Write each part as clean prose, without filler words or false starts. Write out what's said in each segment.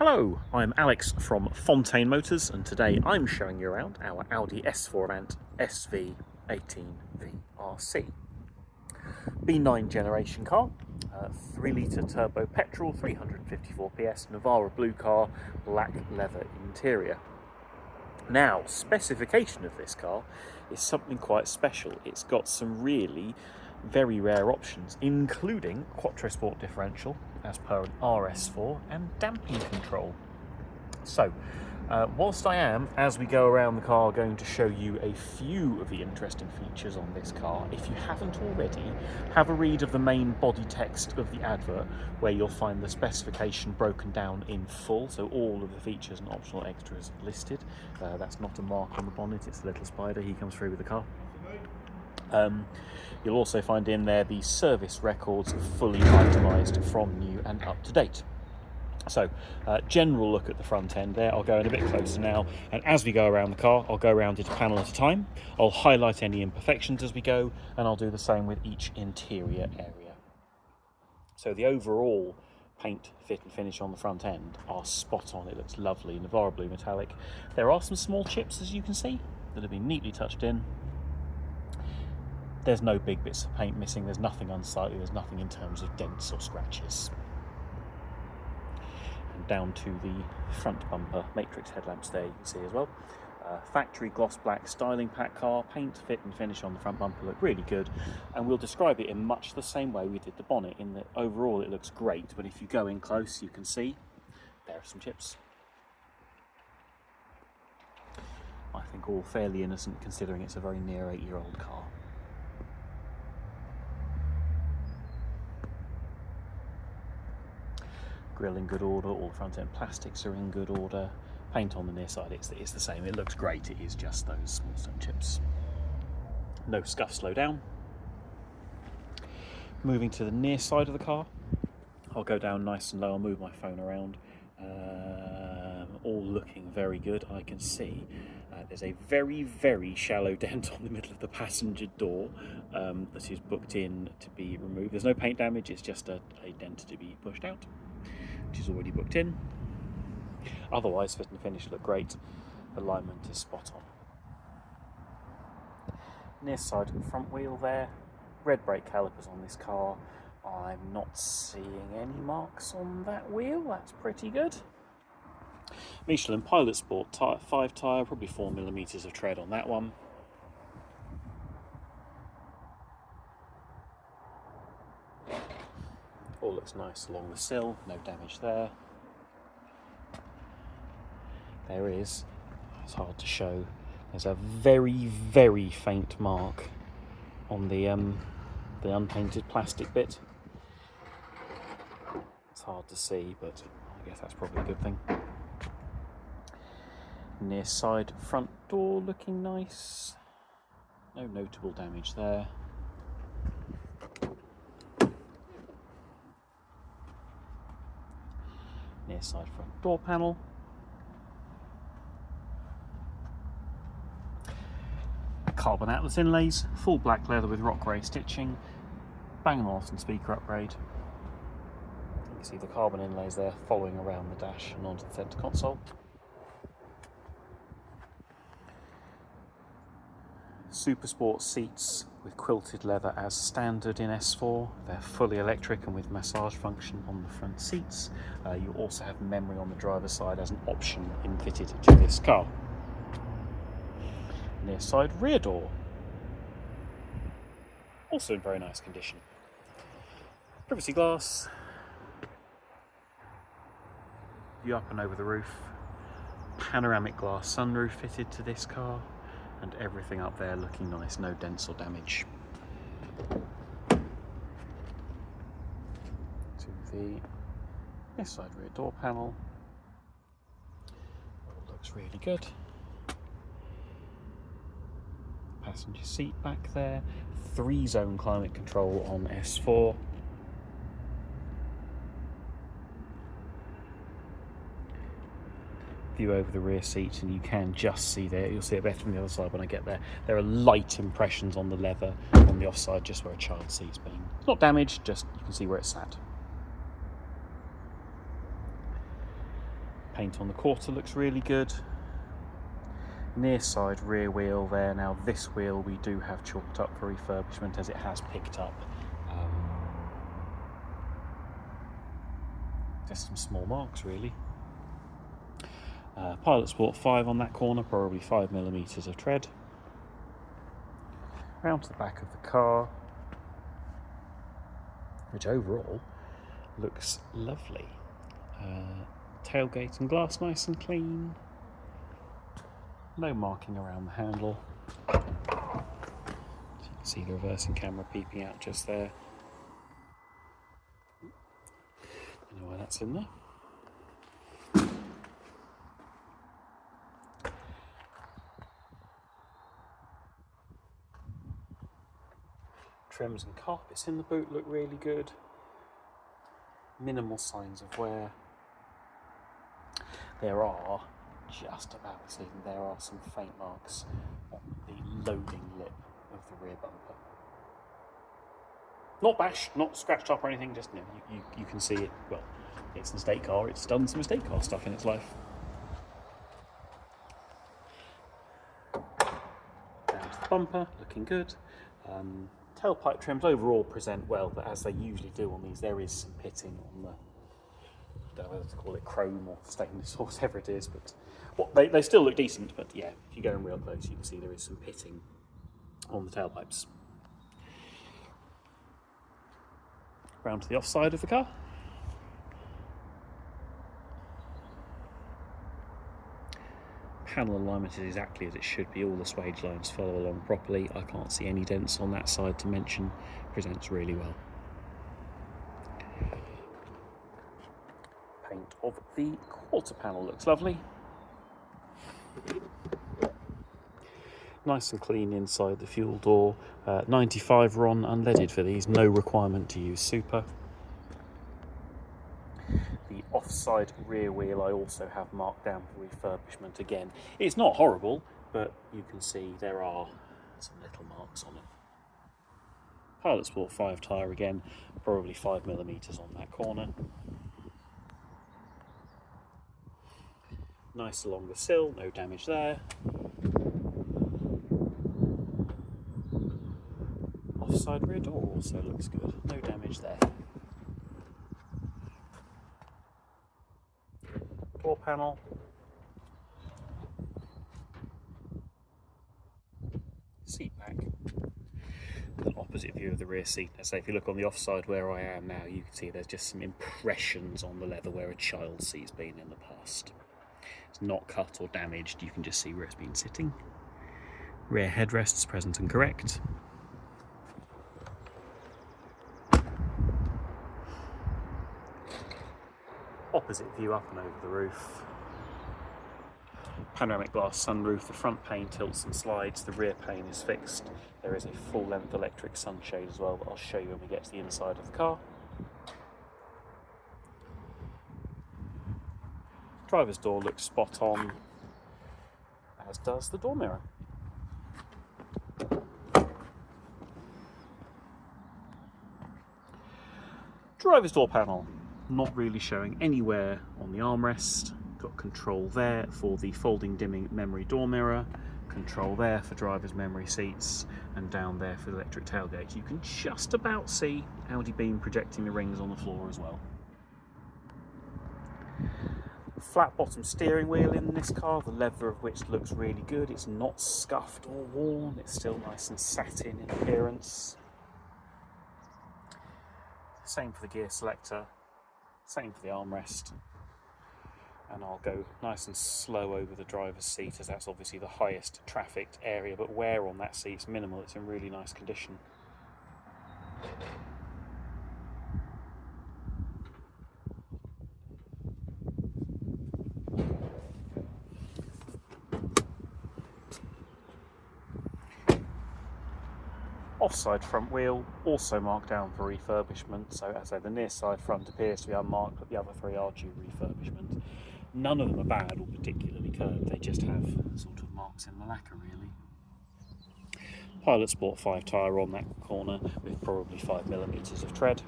Hello, I'm Alex from Fontaine Motors, and today I'm showing you around our Audi S4 Avant SV18VRC. B9 generation car, 3-litre turbo petrol, 354 PS, Navarra blue car, black leather interior. Now, specification of this car is something quite special. It's got some really very rare options, including quattro sport differential as per an RS4 and damping control. So whilst I am, as we go around the car, going to show you a few of the interesting features on this car, if you haven't already, have a read of the main body text of the advert, where you'll find the specification broken down in full, so all of the features and optional extras listed. That's not a mark on the bonnet, it's a little spider, he comes through with the car. You'll also find in there the service records fully itemised from new and up to date. So, general look at the front end there. I'll go in a bit closer now, and as we go around the car, I'll go around it a panel at a time. I'll highlight any imperfections as we go, and I'll do the same with each interior area. So the overall paint, fit and finish on the front end are spot on. It looks lovely, Navarra blue metallic. There are some small chips, as you can see, that have been neatly touched in. There's no big bits of paint missing, there's nothing unsightly, there's nothing in terms of dents or scratches. And down to the front bumper, matrix headlamps there you can see as well. Factory gloss black styling pack car, paint, fit and finish on the front bumper look really good, and we'll describe it in much the same way we did the bonnet, in that overall it looks great, but if you go in close you can see there are some chips. I think all fairly innocent considering it's a very near 8-year-old car. Grille in good order, all the front end plastics are in good order. Paint on the near side, it's the same. It looks great, it is just those small stone chips. No scuff, slow down. Moving to the near side of the car, I'll go down nice and low, I'll move my phone around. All looking very good. I can see there's a very shallow dent on the middle of the passenger door that is booked in to be removed. There's no paint damage, it's just a dent to be pushed out, which is already booked in. Otherwise, fit and finish look great. Alignment is spot on. Near side of the front wheel there. Red brake calipers on this car. I'm not seeing any marks on that wheel. That's pretty good. Michelin Pilot Sport 5 tyre, probably 4mm of tread on that one. All looks nice along the sill, no damage there. There is, it's hard to show, there's a very faint mark on the unpainted plastic bit. It's hard to see, but I guess that's probably a good thing. Near side front door looking nice, no notable damage there. Near side front door panel. Carbon Atlas inlays, full black leather with rock grey stitching, Bang & Olufsen speaker upgrade. You can see the carbon inlays there following around the dash and onto the centre console. Super Sport seats with quilted leather as standard in S4. They're fully electric and with massage function on the front seats. You also have memory on the driver's side as an option fitted to this car. Near side rear door, also in very nice condition. Privacy glass, view up and over the roof. Panoramic glass sunroof fitted to this car, and everything up there looking nice, no dents or damage. To the this side rear door panel, all looks really good. Passenger seat back there, 3-zone climate control on S4. View over the rear seat, and you can just see there, you'll see it better from the other side when I get there. There are light impressions on the leather on the offside, just where a child seat's been. It's not damaged, just you can see where it's sat. Paint on the quarter looks really good. Near side rear wheel there. Now this wheel we do have chalked up for refurbishment as it has picked up just some small marks really. Pilot Sport 5 on that corner, probably 5mm of tread. Round to the back of the car, which overall looks lovely. Tailgate and glass nice and clean. No marking around the handle. So you can see the reversing camera peeping out just there. Don't know why that's in there. Trims and carpets in the boot look really good. Minimal signs of wear. There are, just about seen, there are some faint marks on the loading lip of the rear bumper. Not bashed, not scratched up or anything, just you can see it. Well, it's an estate car, it's done some estate car stuff in its life. Down to the bumper, looking good. Tailpipe trims overall present well, but as they usually do on these, there is some pitting on the, I don't know whether to call it chrome or stainless or whatever it is, but they still look decent, but yeah, if you go in real close, you can see there is some pitting on the tailpipes. Round to the offside of the car. Panel alignment is exactly as it should be, all the swage lines follow along properly. I can't see any dents on that side to mention, presents really well. Paint of the quarter panel looks lovely. Nice and clean inside the fuel door. 95 RON unleaded for these, no requirement to use super. The offside rear wheel I also have marked down for refurbishment again. It's not horrible, but you can see there are some little marks on it. Pilot Sport 5 tyre again, probably 5mm on that corner. Nice along the sill, no damage there. Offside rear door also looks good, no damage there. Door panel. Seat back. An opposite view of the rear seat. So if you look on the offside where I am now, you can see there's just some impressions on the leather where a child's seat's been in the past. It's not cut or damaged, you can just see where it's been sitting. Rear headrests present and correct. Opposite view up and over the roof. Panoramic glass sunroof, the front pane tilts and slides, the rear pane is fixed. There is a full length electric sunshade as well that I'll show you when we get to the inside of the car. Driver's door looks spot on, as does the door mirror. Driver's door panel. Not really showing anywhere on the armrest. Got control there for the folding dimming memory door mirror, control there for driver's memory seats, and down there for the electric tailgate. You can just about see Audi beam projecting the rings on the floor as well. Flat bottom steering wheel in this car, the leather of which looks really good. It's not scuffed or worn, it's still nice and satin in appearance. Same for the gear selector. Same for the armrest, and I'll go nice and slow over the driver's seat as that's obviously the highest trafficked area, but wear on that seat's minimal, it's in really nice condition. Offside front wheel, also marked down for refurbishment, so as I say, the near side front appears to be unmarked, but the other three are due refurbishment. None of them are bad or particularly curved, they just have sort of marks in the lacquer really. Pilot Sport 5 tyre on that corner with probably 5mm of tread.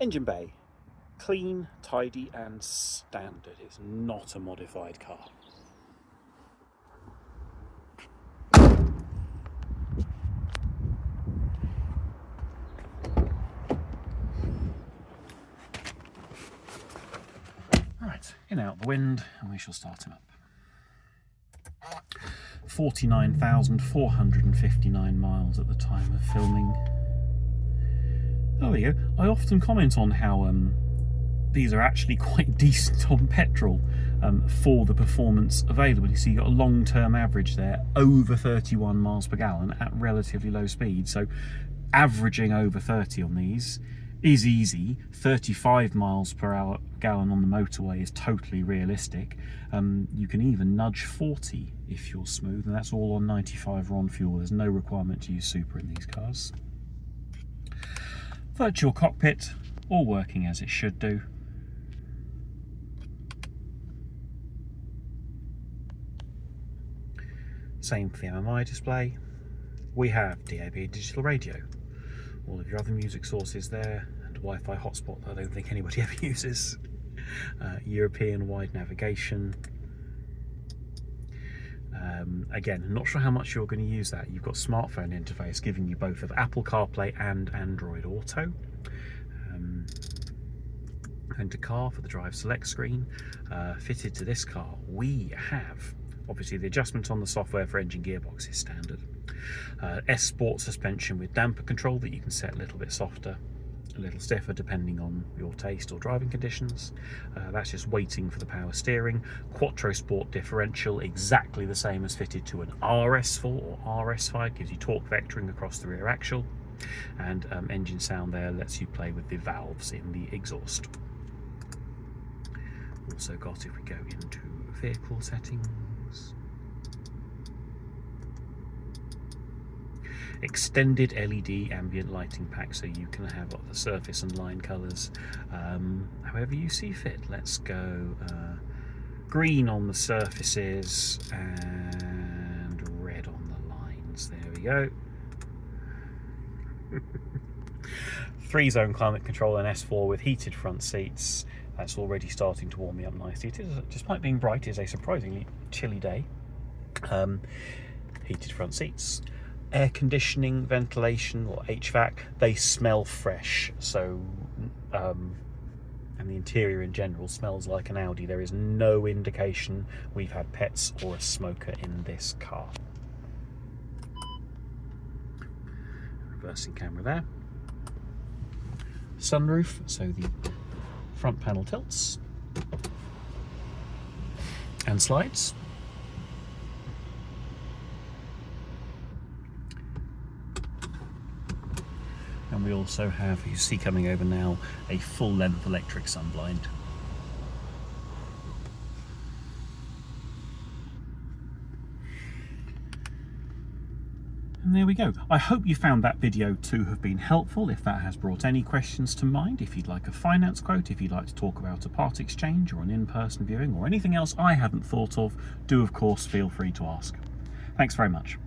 Engine bay, clean, tidy and standard. It's not a modified car. Right, in out the wind and we shall start him up. 49,459 miles at the time of filming. There we go. I often comment on how these are actually quite decent on petrol for the performance available. You see you've got a long-term average there, over 31 miles per gallon at relatively low speed. So averaging over 30 on these is easy. 35 miles per gallon on the motorway is totally realistic. You can even nudge 40 if you're smooth, and that's all on 95 RON fuel. There's no requirement to use super in these cars. Virtual cockpit, all working as it should do. Same for the MMI display. We have DAB digital radio, all of your other music sources there, and Wi-Fi hotspot that I don't think anybody ever uses. European wide navigation. Again, I'm not sure how much you're going to use that. You've got smartphone interface giving you both of Apple CarPlay and Android Auto. Enter car for the drive select screen. Fitted to this car, we have obviously the adjustment on the software for engine gearbox is standard. S Sport suspension with damper control that you can set a little bit softer, a little stiffer depending on your taste or driving conditions. That's just waiting for the power steering. Quattro Sport differential, exactly the same as fitted to an RS4 or RS5, gives you torque vectoring across the rear axle. And engine sound there lets you play with the valves in the exhaust. Also got, if we go into vehicle settings, extended LED ambient lighting pack, so you can have the surface and line colours however you see fit. Let's go green on the surfaces and red on the lines. There we go. 3-zone climate control and S4 with heated front seats. That's already starting to warm me up nicely. It is, despite being bright, it is a surprisingly chilly day. Heated front seats. Air conditioning, ventilation or HVAC, they smell fresh. So, and the interior in general smells like an Audi. There is no indication we've had pets or a smoker in this car. Reversing camera there. Sunroof, so the front panel tilts and slides. And we also have, you see coming over now, a full length electric sunblind. And there we go. I hope you found that video to have been helpful. If that has brought any questions to mind, if you'd like a finance quote, if you'd like to talk about a part exchange or an in-person viewing or anything else I hadn't thought of, do of course feel free to ask. Thanks very much.